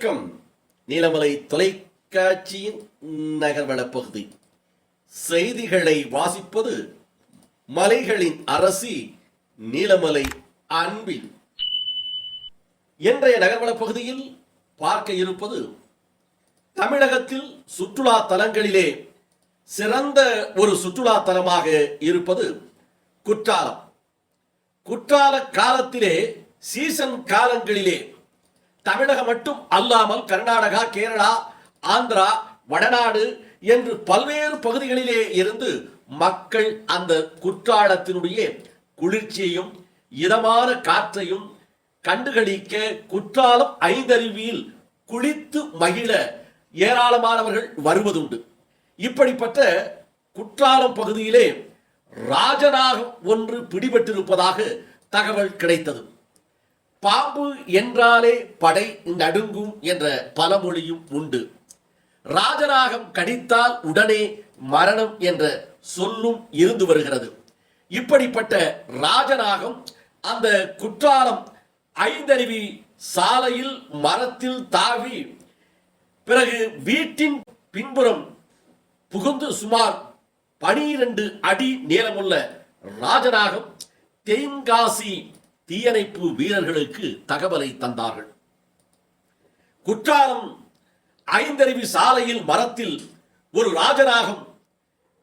வணக்கம். நீலமலை தொலைக்காட்சியின் நகர்வள பகுதி செய்திகளை வாசிப்பது மலைகளின் அரசி நீலமலை அன்பில். இன்றைய நகர்வள பகுதியில் பார்க்க இருப்பது தமிழகத்தில் சுற்றுலா தலங்களிலே சிறந்த ஒரு சுற்றுலா தலமாக இருப்பது குற்றாலம். குற்றால காலத்திலே சீசன் காலங்களிலே தமிழகம் மட்டும் அல்லாமல் கர்நாடகா, கேரளா, ஆந்திரா, வடநாடு என்று பல்வேறு பகுதிகளிலே இருந்து மக்கள் அந்த குற்றாலத்தினுடைய குளிர்ச்சியையும் இதமான காற்றையும் கண்டுகளிக்க குற்றாலம் ஐந்தருவியில் குளித்து மகிழ ஏராளமானவர்கள் வருவதுண்டு. இப்படிப்பட்ட குற்றாலம் பகுதியிலே ராஜநாகம் ஒன்று பிடிபட்டிருப்பதாக தகவல் கிடைத்தது. பாம்பு என்றாலே படை நடுங்கும் என்ற பழமொழியும் உண்டு. ராஜநாகம் கடித்தால் உடனே மரணம் என்ற சொல்லும் இருந்து வருகிறது. இப்படிப்பட்ட ராஜநாகம் அந்த குற்றாலம் ஐந்தருவி சாலையில் மரத்தில் தாவி பிறகு வீட்டின் பின்புறம் புகுந்து சுமார் 12 அடி நீளமுள்ள ராஜநாகம் தென்காசி தீயணைப்பு வீரர்களுக்கு தகவலை தந்தார்கள். குற்றாலம் ஐந்தருவி சாலையில் மரத்தில் ஒரு ராஜநாகம்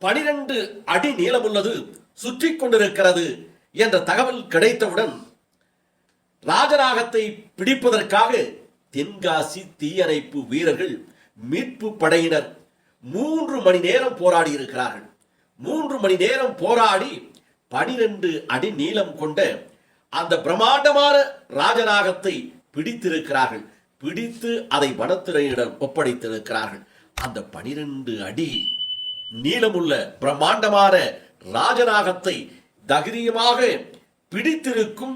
12 அடி நீளமுள்ளது சுற்றி கொண்டிருக்கிறது என்ற தகவல் கிடைத்தவுடன் ராஜநாகத்தை பிடிப்பதற்காக தென்காசி தீயணைப்பு வீரர்கள் மீட்பு படையினர் 3 மணி நேரம் போராடி இருக்கிறார்கள். 3 மணி நேரம் போராடி 12 அடி நீளம் கொண்ட அந்த பிரம்மாண்டமான ராஜநாகத்தை பிடித்திருக்கிறார்கள். பிடித்து அதை வனத்துறையிடம் ஒப்படைத்திருக்கிறார்கள். அந்த 12 அடி நீளமுள்ள பிரம்மாண்டமான ராஜநாகத்தை தைரியமாக பிடித்திருக்கும்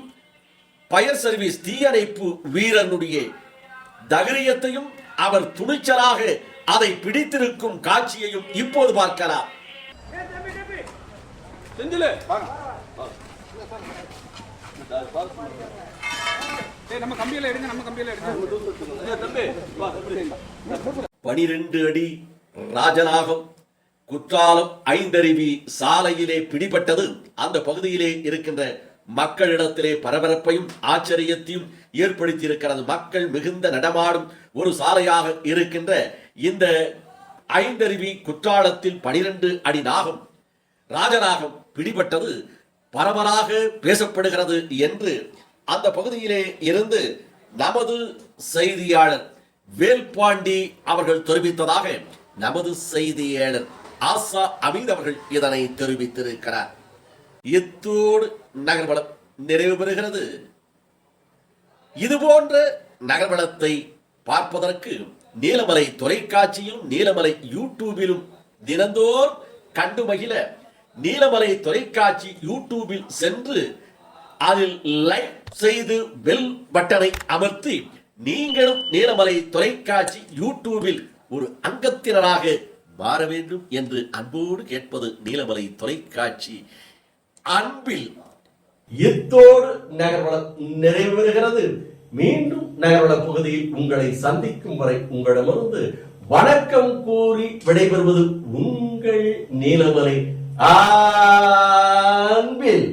பயர் சர்வீஸ் தீயணைப்பு வீரனுடைய தைரியத்தையும் அவர் துணிச்சலாக அதை பிடித்திருக்கும் காட்சியையும் இப்போது பார்க்கலாம். நம்ம கம்பியில எடுங்க, நம்ம கம்பியில எடுங்க. 12 அடி ராஜநாகம் குற்றாலம் ஐந்தருவி சாலையிலே பிடிபட்டது அந்த பகுதியிலே இருக்கின்ற மக்களிடத்திலே பரபரப்பையும் ஆச்சரியத்தையும் ஏற்படுத்தி இருக்கிறது. மக்கள் மிகுந்த நடமாடும் ஒரு சாலையாக இருக்கின்ற இந்த ஐந்தருவி குற்றாலத்தில் 12 அடி நாகம் ராஜநாகம் பிடிபட்டது பரவலாக பேசப்படுகிறது என்று அந்த பகுதியிலே இருந்து நமது செய்தியாளர் வேல்பாண்டி அவர்கள் தெரிவித்ததாக நமது செய்தியாளர் ஆசா அமீத் அவர்கள் இதனை தெரிவித்திருக்கிறார். இத்தோடு நகர்வளம் நிறைவு பெறுகிறது. இதுபோன்ற நகர்வளத்தை பார்ப்பதற்கு நீலமலை தொலைக்காட்சியிலும் நீலமலை யூடியூபிலும் தினந்தோறும் கண்டு மகிழ நீலமலை தொலைக்காட்சி யூடியூபில் சென்று அதில் லைக் செய்து பெல் பட்டனை அமர்த்தி நீங்களும் நீலமலை தொலைக்காட்சி யூடியூபில் ஒரு அங்கத்தினராக மாற வேண்டும் என்று அன்போடு கேட்பது நீலமலை தொலைக்காட்சி அன்பில். இத்தோடு நகர்வளம் நிறைவு பெறுகிறது. மீண்டும் நகர்வள பகுதியில் உங்களை சந்திக்கும் வரை உங்களிடமிருந்து வணக்கம் கூறி விடைபெறுவது உங்கள் நீலமலை அன்பில்.